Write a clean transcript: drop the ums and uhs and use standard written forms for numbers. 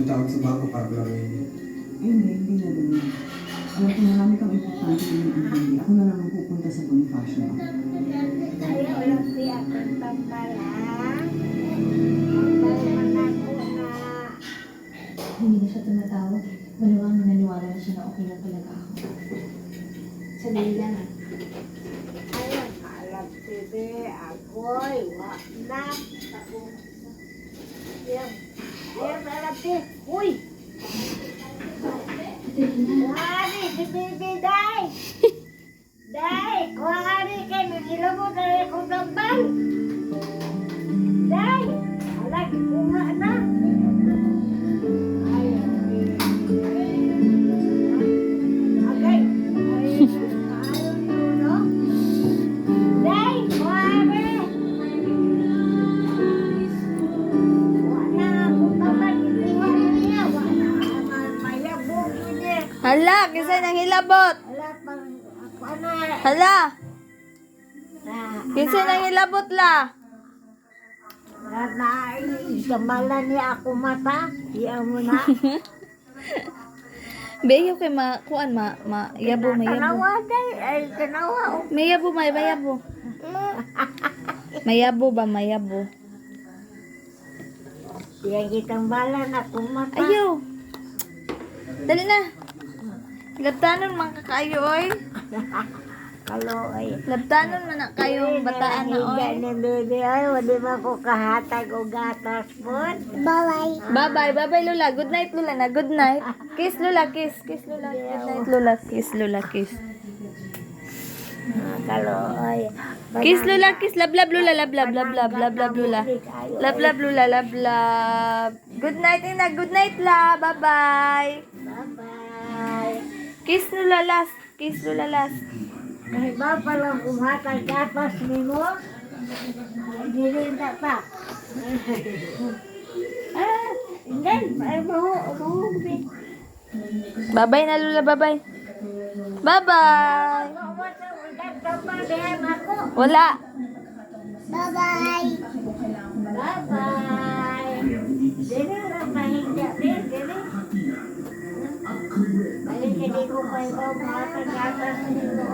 tawag sa bako para laruin. Hindi na ganun. Alam ko marami kang importante na hindi. Ako na naman pupunta sa Bonifacio. Hindi na siya tumatawag. Maluwang naniwala na siya na okay na talaga ako. Sabihin lang ah. Ayun, alam sige, ako'y wala. Ayun, alam sige, uy! Kuhari, si Bibi, day! Day, kuhari kayo, nagilabot na rin akong gambal. Day, alag, kuma na. Okay, ayaw nyo, no? Day, kuhari! Wala akong gambal, hindi wala niya, wala akong mayabong niya. Hala, kisay nang hilabot. Wala pang, ako na. Hala, Na, kisay nang hilabot la. Gamalan niya ako mata. Iyan mo na. Beyo kay kuan yabo mayabo. Tanawa day. Ay, tanawa. Mayabo mayabo. Mayabo ba mayabo? Iyan kitang balan ako mata. Ayaw. Dali na. Labtanon man ka kayo oy. Kalo ay. Labtanon man na kayong bataan na oy. Ganyan bebe ay. Wali ba ko kahatag o gatas po? Bye-bye. Bye-bye Lola. Good night Lola na. Good night. Kiss Lola, kiss. Kiss Lola. Good night Lola. Kiss Lola, kiss. Kalo ay. Kiss Lola, kiss. Love love Lola, love love love love love love Lola. Love love Lola, love love. Good night Ina. Good night la. Bye-bye. Bye-bye. Kiss Lola last. Kiss Lola last. Kahit ba palang kumatag gatas ni mo? Hindi rin pa. Hindi. Ay, mahubig. Bye-bye na Lola, bye-bye. Bye-bye. Wala. Bye-bye. Bye-bye. Dili lang pahinga. Dili. Balik ka di ko kayo mga tagatas nito.